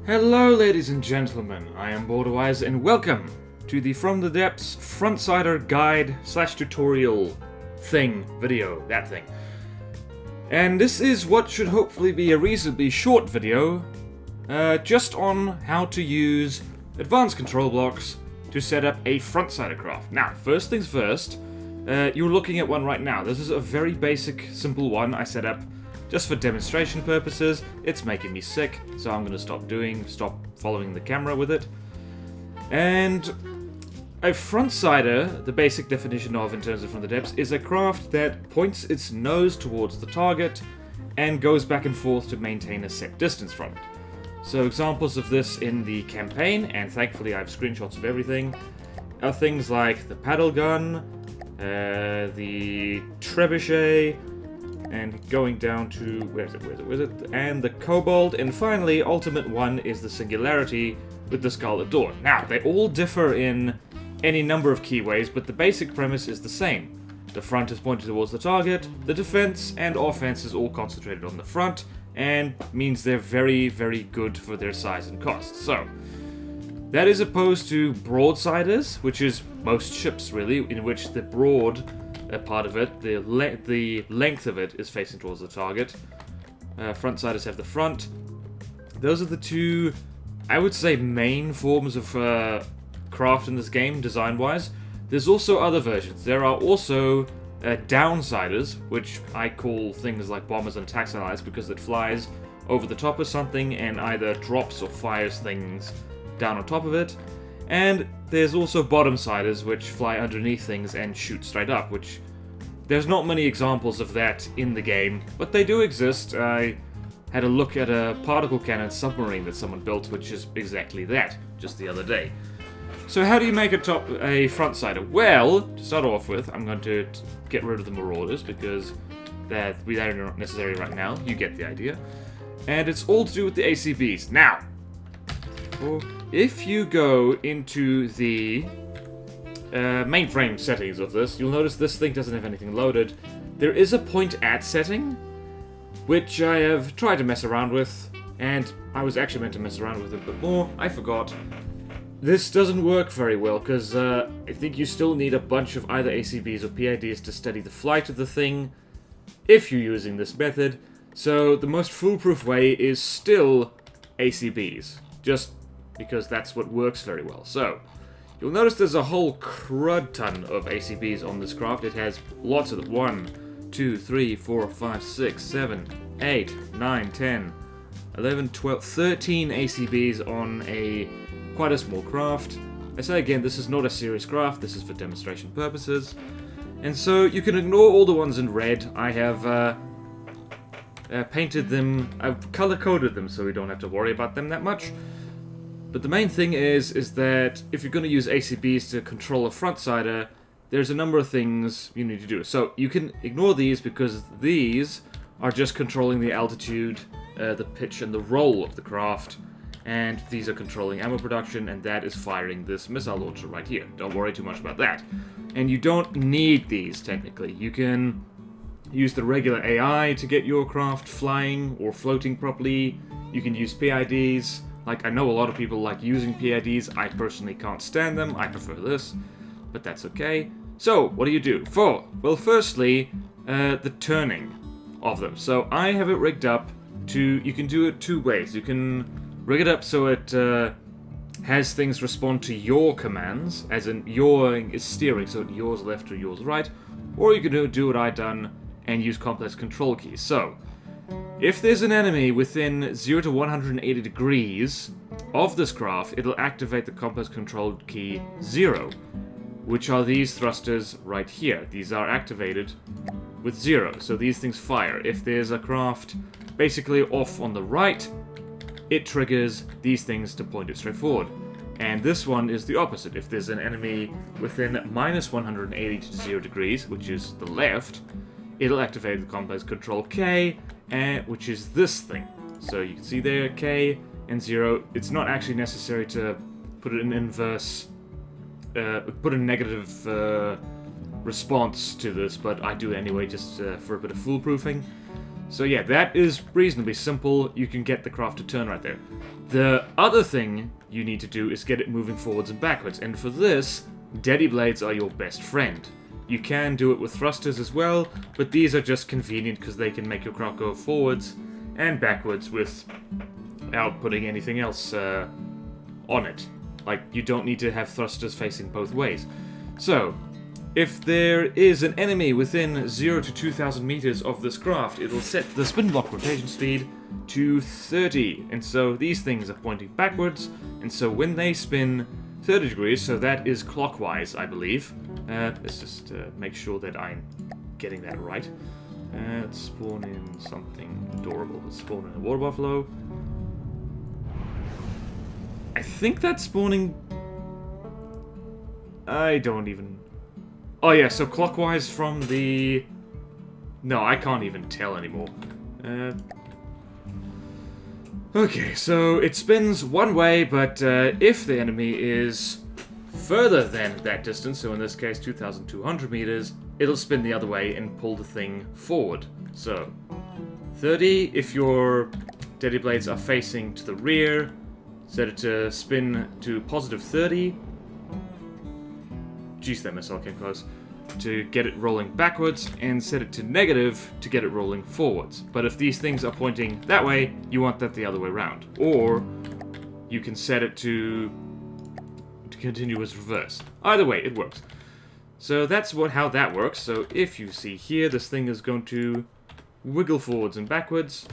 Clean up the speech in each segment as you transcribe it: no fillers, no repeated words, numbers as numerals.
Hello ladies and gentlemen, I am BorderWise and welcome to the From the Depths Frontsider guide / tutorial video, that thing. And this is what should hopefully be a reasonably short video, just on how to use advanced control blocks to set up a Frontsider craft. Now, first things first, you're looking at one right now. This is a very basic, simple one I set up just for demonstration purposes. It's making me sick, so I'm gonna stop following the camera with it. And a Frontsider, the basic definition of in terms of From the Depths, is a craft that points its nose towards the target and goes back and forth to maintain a set distance from it. So examples of this in the campaign, and thankfully I have screenshots of everything, are things like the paddle gun, the Trebuchet, and going down to, where is it, and the Kobold, and finally, ultimate one is the Singularity with the Scarlet Door. Now, they all differ in any number of key ways, but the basic premise is the same. The front is pointed towards the target, the defense and offense is all concentrated on the front, and means they're very, very good for their size and cost. So, that is opposed to broadsiders, which is most ships really, in which the broad part of it, the length of it is facing towards the target. Frontsiders have the front. Those are the two, I would say, main forms of craft in this game, design-wise. There's also other versions. There are also downsiders, which I call things like bombers and tax allies because it flies over the top of something and either drops or fires things down on top of it. And there's also bottomsiders, which fly underneath things and shoot straight up, which there's not many examples of that in the game, but they do exist. I had a look at a particle cannon submarine that someone built, which is exactly that, just the other day. So how do you make a Frontsider? Well, to start off with, I'm going to get rid of the marauders, because they're not necessary right now. You get the idea. And it's all to do with the ACBs. Now, if you go into the mainframe settings of this, you'll notice this thing doesn't have anything loaded. There is a point at setting, which I have tried to mess around with, and I was actually meant to mess around with it a bit more. I forgot. This doesn't work very well, because I think you still need a bunch of either ACBs or PIDs to steady the flight of the thing, if you're using this method. So the most foolproof way is still ACBs, just because that's what works very well. So, you'll notice there's a whole crud ton of ACBs on this craft. It has lots of them. 1, 2, 3, 4, 5, 6, 7, 8, 9, 10, 11, 12, 13 ACBs on quite a small craft. I say again, this is not a serious craft, this is for demonstration purposes. And so you can ignore all the ones in red. I have painted them, I've color-coded them so we don't have to worry about them that much. But the main thing is that if you're going to use ACBs to control a Frontsider, there's a number of things you need to do. So you can ignore these because these are just controlling the altitude, the pitch, and the roll of the craft. And these are controlling ammo production, and that is firing this missile launcher right here. Don't worry too much about that. And you don't need these, technically. You can use the regular AI to get your craft flying or floating properly. You can use PIDs. Like, I know a lot of people like using PIDs. I personally can't stand them. I prefer this, but that's okay. So, what do you do? Well, firstly, the turning of them. So, I have it rigged up you can do it two ways. You can rig it up so it has things respond to your commands, as in your is steering, so yours left or yours right. Or you can do what I've done and use complex control keys. So, if there's an enemy within 0 to 180 degrees of this craft, it'll activate the complex control key 0, which are these thrusters right here. These are activated with 0, so these things fire. If there's a craft basically off on the right, it triggers these things to point it straight forward. And this one is the opposite. If there's an enemy within minus 180 to 0 degrees, which is the left, it'll activate the complex control K, which is this thing. So you can see there, K and 0. It's not actually necessary to put it in inverse, put a negative response to this, but I do it anyway just for a bit of foolproofing. So yeah, that is reasonably simple. You can get the craft to turn right there. The other thing you need to do is get it moving forwards and backwards, and for this, Daddy Blades are your best friend. You can do it with thrusters as well, but these are just convenient because they can make your craft go forwards and backwards without putting anything else on it. Like, you don't need to have thrusters facing both ways. So, if there is an enemy within 0 to 2,000 meters of this craft, it'll set the spin block rotation speed to 30. And so these things are pointing backwards, and so when they spin 30 degrees, so that is clockwise, I believe. Let's just make sure that I'm getting that right. Let's spawn in something adorable. Let's spawn in a water buffalo. I think that's spawning... I don't even... Oh yeah, so clockwise from the... No, I can't even tell anymore. Okay, so it spins one way, but if the enemy is further than that distance, so in this case 2,200 meters, it'll spin the other way and pull the thing forward. So, 30 if your Daddy Blades are facing to the rear, set it to spin to positive 30. Jeez, that missile came close. To get it rolling backwards, and set it to negative to get it rolling forwards. But if these things are pointing that way, you want that the other way around. Or you can set it to continuous reverse. Either way, it works. So that's how that works. So if you see here, this thing is going to wiggle forwards and backwards.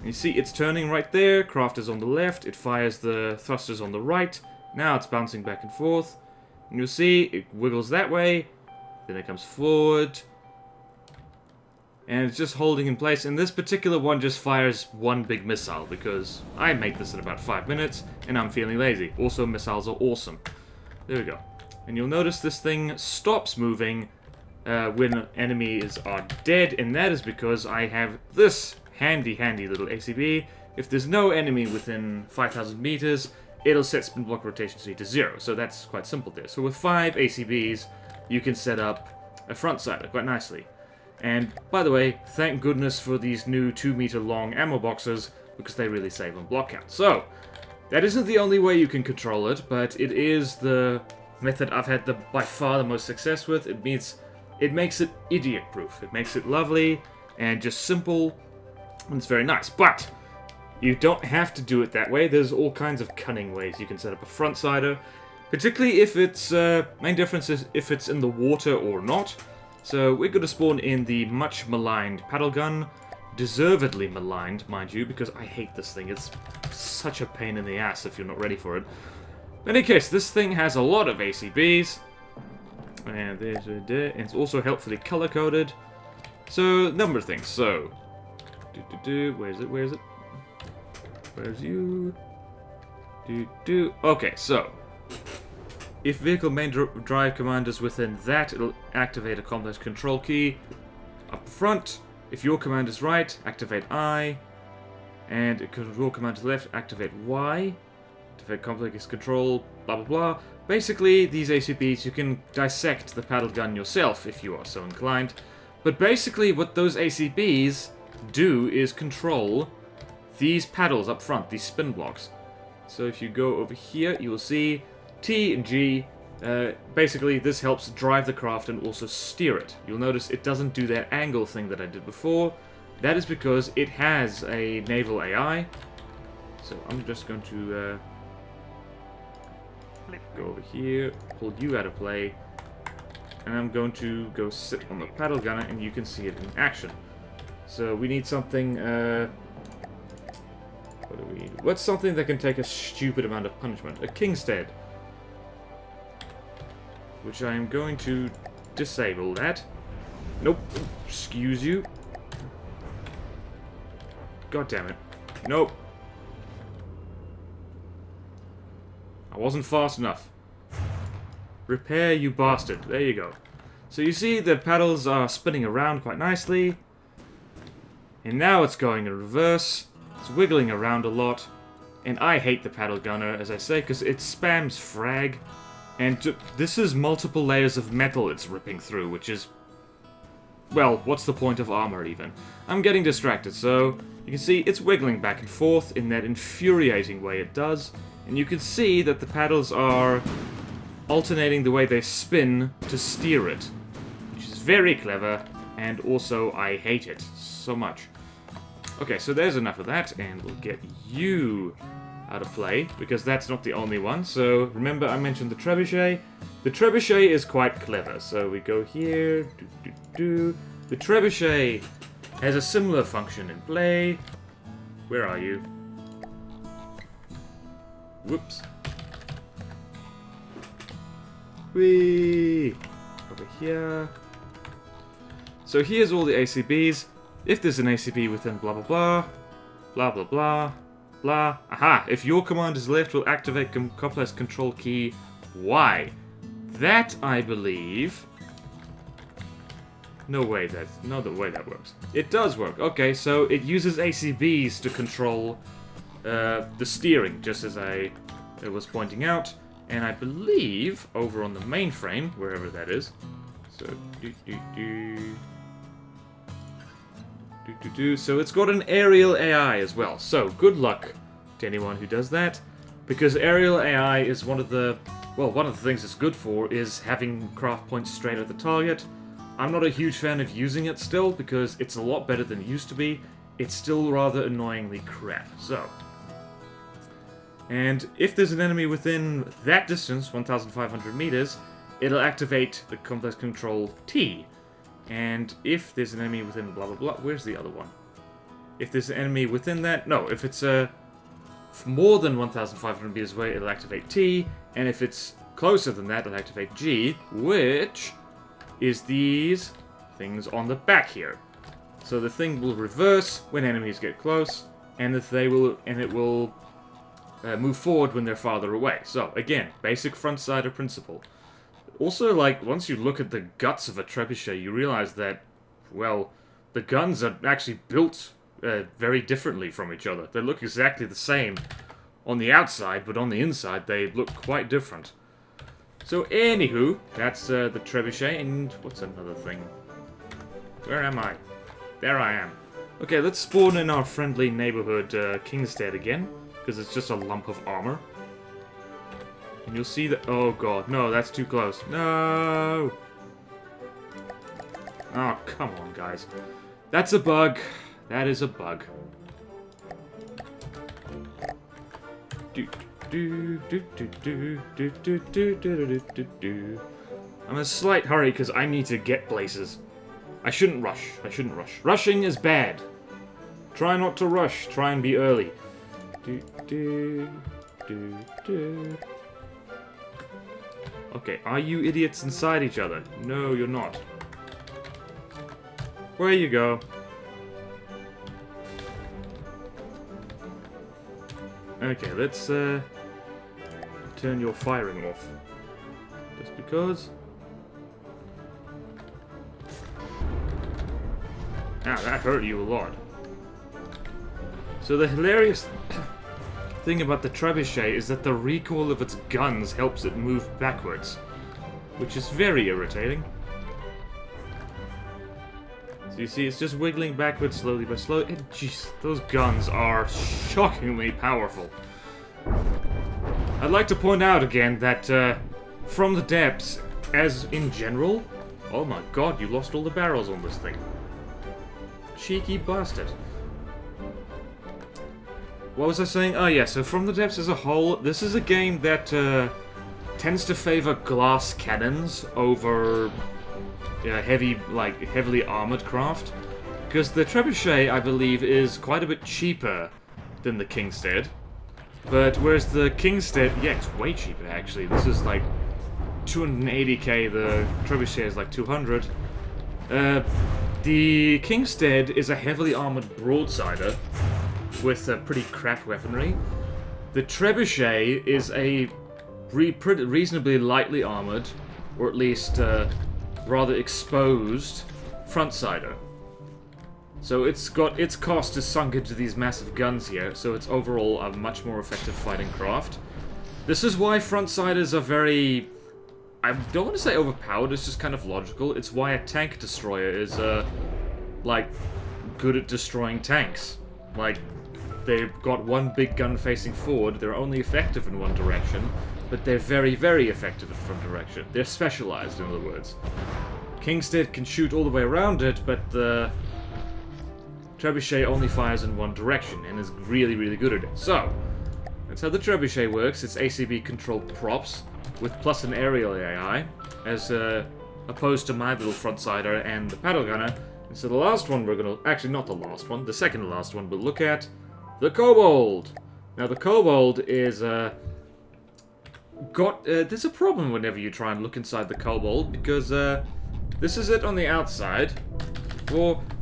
You see it's turning right there, craft is on the left, it fires the thrusters on the right. Now it's bouncing back and forth. And you'll see it wiggles that way, then it comes forward, and it's just holding in place. And this particular one just fires one big missile, because I made this in about 5 minutes, and I'm feeling lazy. Also, missiles are awesome. There we go. And you'll notice this thing stops moving when enemies are dead, and that is because I have this handy little ACB. If there's no enemy within 5,000 meters, it'll set spin block rotation speed to 0. So that's quite simple there. So with 5 ACBs, you can set up a Frontsider quite nicely. And, by the way, thank goodness for these new 2-meter long ammo boxes, because they really save on block count. So, that isn't the only way you can control it, but it is the method I've had by far the most success with. It makes it idiot-proof. It makes it lovely and just simple, and it's very nice. But you don't have to do it that way. There's all kinds of cunning ways you can set up a Frontsider. Particularly if it's, main difference is if it's in the water or not. So we're going to spawn in the much maligned paddle gun. Deservedly maligned, mind you, because I hate this thing. It's such a pain in the ass if you're not ready for it. In any case, this thing has a lot of ACBs. And it's also helpfully color-coded. So, number of things. So, where is it? Where's you? Okay, so if vehicle main drive command is within that, it'll activate a complex control key up front. If your command is right, activate I, and if control command is left, activate Y. Activate complex control, blah blah blah. Basically, these ACBs, you can dissect the paddle gun yourself if you are so inclined. But basically, what those ACBs do is control these paddles up front, these spin blocks. So if you go over here, you will see T and G. Basically, this helps drive the craft and also steer it. You'll notice it doesn't do that angle thing that I did before. That is because it has a naval AI. So I'm just going to go over here, pull you out of play, and I'm going to go sit on the paddle gunner, and you can see it in action. So we need something. What do we need? What's something that can take a stupid amount of punishment? A Kingstead. Which I am going to disable that. Nope. Excuse you. God damn it. Nope. I wasn't fast enough. Repair, you bastard. There you go. So you see the paddles are spinning around quite nicely. And now it's going in reverse. It's wiggling around a lot. And I hate the paddle gunner, as I say, because it spams frag. And this is multiple layers of metal it's ripping through, which is well, what's the point of armor even? I'm getting distracted, so you can see it's wiggling back and forth in that infuriating way it does, and you can see that the paddles are alternating the way they spin to steer it, which is very clever, and also I hate it so much. Okay, so there's enough of that, and we'll get you out of play, because that's not the only one. So remember I mentioned the Trebuchet. The Trebuchet is quite clever, so we go here, The Trebuchet has a similar function in play. Where are you? Whoops. Whee! Over here. So here's all the ACBs. If there's an ACB within blah blah blah, blah blah blah, blah. Aha! If your command is left, will activate complex control key Y. That, I believe... No way the way that works. It does work. Okay, so it uses ACBs to control the steering, just as I was pointing out. And I believe, over on the mainframe, wherever that is... So, So it's got an aerial AI as well. So, good luck to anyone who does that. Because aerial AI is one of the things it's good for is having craft points straight at the target. I'm not a huge fan of using it still, because it's a lot better than it used to be. It's still rather annoyingly crap. So, and if there's an enemy within that distance, 1,500 meters, it'll activate the complex control T. And if there's an enemy within blah blah blah, where's the other one? If there's an enemy within that, no, if it's more than 1,500 meters away, it'll activate T, and if it's closer than that, it'll activate G, which is these things on the back here. So the thing will reverse when enemies get close, and it will move forward when they're farther away. So again, basic Frontsider principle. Also, like, once you look at the guts of a trebuchet, you realize that, well, the guns are actually built very differently from each other. They look exactly the same on the outside, but on the inside they look quite different. So, anywho, that's the trebuchet, and what's another thing? Where am I? There I am. Okay, let's spawn in our friendly neighborhood Kingstead again, because it's just a lump of armor. And you'll see that... Oh god, no, that's too close. No! Oh, come on, guys. That's a bug. That is a bug. I'm in a slight hurry because I need to get places. I shouldn't rush. I shouldn't rush. Rushing is bad. Try not to rush. Try and be early. Okay, are you idiots inside each other? No, you're not. Where you go? Okay, let's turn your firing off. Just because. Ah, that hurt you a lot. So the hilarious thing about the trebuchet is that the recoil of its guns helps it move backwards, which is very irritating. So you see, it's just wiggling backwards slowly by slowly. And jeez, those guns are shockingly powerful. I'd like to point out again that from the depths, as in general... Oh my god, you lost all the barrels on this thing. Cheeky bastard. What was I saying? Oh yeah, so from the depths as a whole, this is a game that tends to favor glass cannons over heavily armored craft. Because the trebuchet, I believe, is quite a bit cheaper than the Kingstead. But whereas the Kingstead, yeah, it's way cheaper actually. This is like 280k, the trebuchet is like 200. The Kingstead is a heavily armored broadsider with pretty crap weaponry. The trebuchet is a reasonably lightly armored, or at least rather exposed, Frontsider. So it's got its cost is sunk into these massive guns here, so it's overall a much more effective fighting craft. This is why Frontsiders are very I don't want to say overpowered, it's just kind of logical. It's why a tank destroyer is, like, good at destroying tanks. Like, they've got one big gun facing forward, they're only effective in one direction, but they're very, very effective in front direction. They're specialized, in other words. Kingstead can shoot all the way around it, but the Trebuchet only fires in one direction, and is really, really good at it. So, that's how the Trebuchet works. It's ACB-controlled props, with plus an aerial AI, as opposed to my little Frontsider and the paddle gunner. And so the last one we're gonna... Actually, not the last one. The second to last one we'll look at. The Kobold! Now, the Kobold is, there's a problem whenever you try and look inside the Kobold, because, this is it on the outside.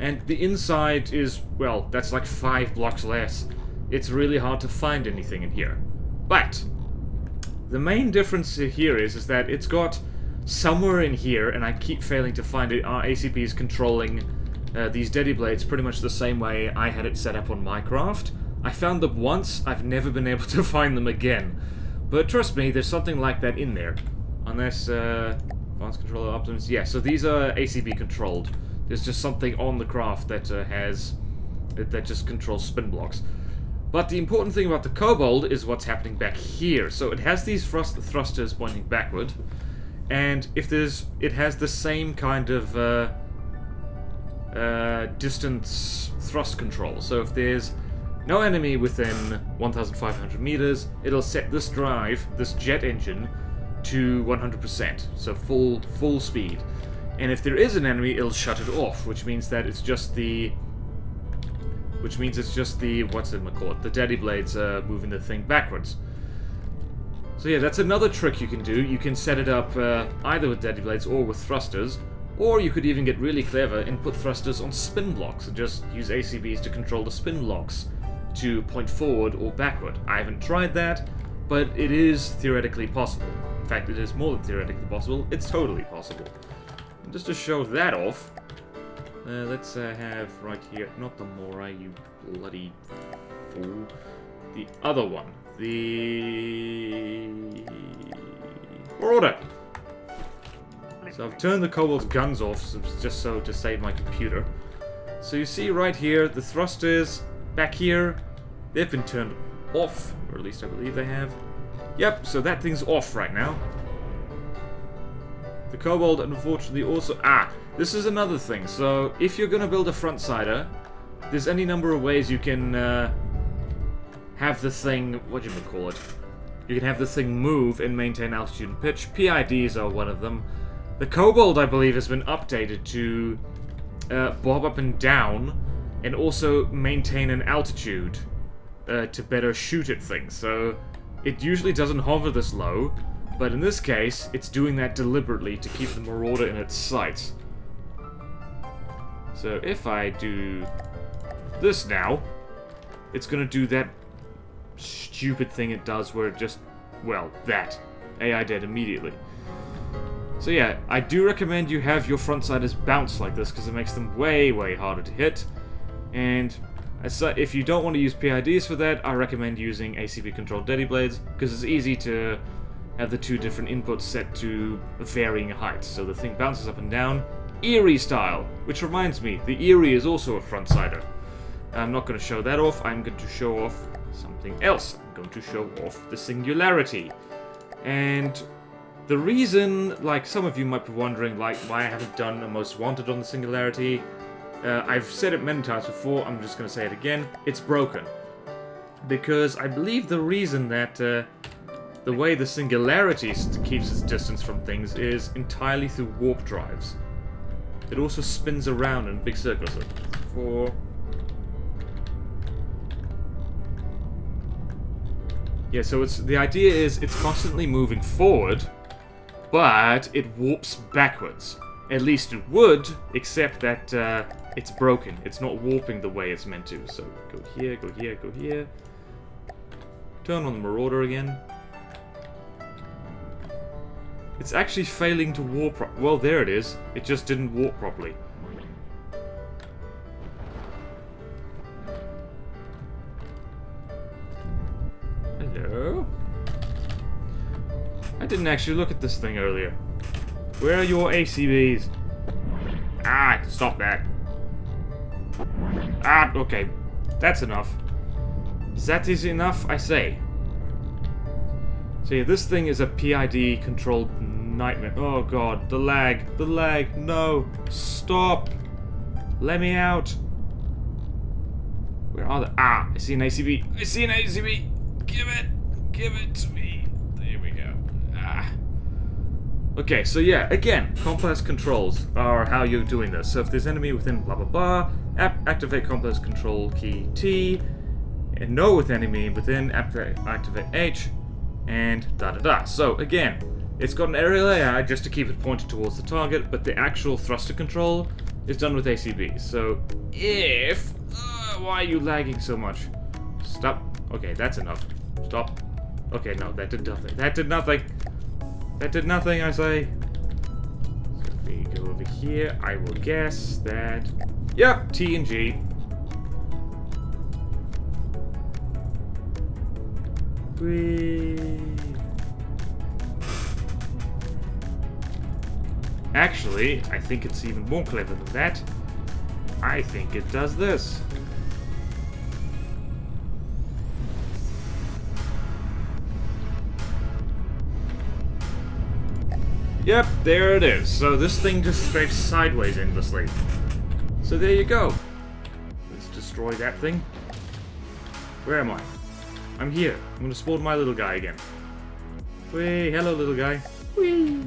And the inside is, well, that's like 5 blocks less. It's really hard to find anything in here. But the main difference here is that it's got somewhere in here, and I keep failing to find it, our ACB is controlling these Daddy Blades pretty much the same way I had it set up on my craft. I found them once, I've never been able to find them again. But trust me, there's something like that in there. Unless, advanced controller options. Yeah, so these are ACB controlled. There's just something on the craft that that just controls spin blocks. But the important thing about the Kobold is what's happening back here. So it has these thrusters pointing backward, and if it has the same kind of distance thrust control. So if there's no enemy within 1,500 meters, it'll set this drive, this jet engine, to 100%, so full speed. And if there is an enemy, it'll shut it off, which means that it's just the... what's it call it? The Daddy Blades moving the thing backwards. So yeah, that's another trick you can do. You can set it up either with Daddy Blades or with thrusters, or you could even get really clever and put thrusters on spin blocks and just use ACBs to control the spin blocks to point forward or backward. I haven't tried that, but it is theoretically possible. In fact, it is more than theoretically possible, it's totally possible. And just to show that off, let's have right here, not the Mora, you bloody fool, the other one, the Border. So I've turned the Kobold's guns off, just so to save my computer. So you see right here, the thrusters back here, they've been turned off, or at least I believe they have. Yep, so that thing's off right now. The Kobold, unfortunately, also... this is another thing. So, if you're gonna build a Frontsider, there's any number of ways you can have the thing... what do you call it? You can have the thing move and maintain altitude and pitch. PIDs are one of them. The Kobold, I believe, has been updated to bob up and down, and also maintain an altitude to better shoot at things. So, it usually doesn't hover this low, but in this case, it's doing that deliberately to keep the Marauder in its sights. So if I do this now, it's gonna do that stupid thing it does where it just, well, that. AI dead immediately. So yeah, I do recommend you have your Frontsiders bounce like this, because it makes them way, way harder to hit. And if you don't want to use PIDs for that, I recommend using ACB-controlled Daddy Blades, because it's easy to have the two different inputs set to varying heights. So the thing bounces up and down, Eerie style. Which reminds me, the Eerie is also a Frontsider. I'm not going to show that off, I'm going to show off something else. I'm going to show off the Singularity. And the reason, like, some of you might be wondering, like, why I haven't done a Most Wanted on the Singularity, I've said it many times before, I'm just going to say it again, it's broken. Because I believe the reason that the way the Singularity keeps its distance from things is entirely through warp drives. It also spins around in big circles. Yeah, so the idea is it's constantly moving forward, but it warps backwards. At least it would, except that it's broken. It's not warping the way it's meant to. So go here, go here, go here. Turn on the Marauder again. It's actually failing to warp. Well, there it is. It just didn't warp properly. Hello? I didn't actually look at this thing earlier. Where are your ACBs? Ah, stop that. Ah, okay. That's enough. That is enough, I say. So yeah, this thing is a PID controlled nightmare. Oh god, the lag, no, stop. Let me out. Where are they? Ah, I see an ACB. I see an ACB. Give it to me. There we go. Ah. Okay, so yeah, again, complex controls are how you're doing this. So if there's enemy within blah blah blah, activate complex control key T, and no with enemy within, activate H, and da da da. So again, it's got an aerial AI just to keep it pointed towards the target, but the actual thruster control is done with ACB. So if why are you lagging so much? Stop. Okay, that's enough. Stop. Okay, no, that did nothing. That did nothing. That did nothing, I say. So if we go over here, I will guess that... Yep, T and G. Actually, I think it's even more clever than that. I think it does this. Yep, there it is. So this thing just strafes sideways endlessly. So there you go. Let's destroy that thing. Where am I? I'm here. I'm gonna spawn my little guy again. Whee, hello little guy. Whee.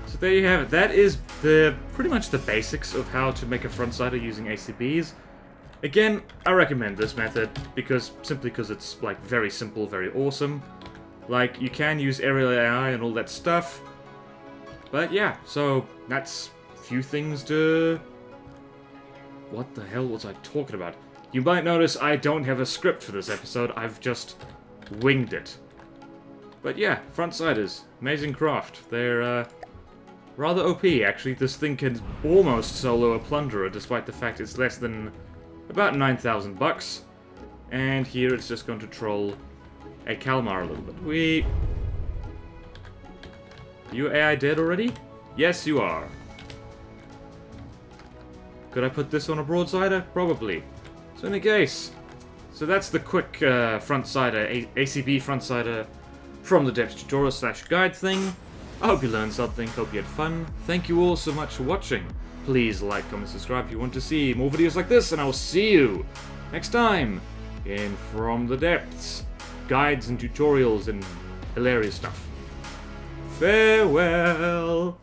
So there you have it. That is pretty much the basics of how to make a Frontsider using ACBs. Again, I recommend this method simply because it's like very simple, very awesome. Like, you can use aerial AI and all that stuff. But yeah, so that's a few things to... What the hell was I talking about? You might notice I don't have a script for this episode, I've just winged it. But yeah, Frontsiders, amazing craft. They're rather OP actually. This thing can almost solo a Plunderer despite the fact it's less than about 9,000 bucks. And here it's just going to troll a Kalmar a little bit. You AI dead already? Yes, you are. Could I put this on a broadsider? Probably. So in any case, so that's the quick Frontsider, ACB Frontsider from the depths tutorial / guide thing. I hope you learned something, hope you had fun. Thank you all so much for watching. Please like, comment, subscribe if you want to see more videos like this, and I will see you next time in From the Depths. Guides and tutorials and hilarious stuff. Farewell!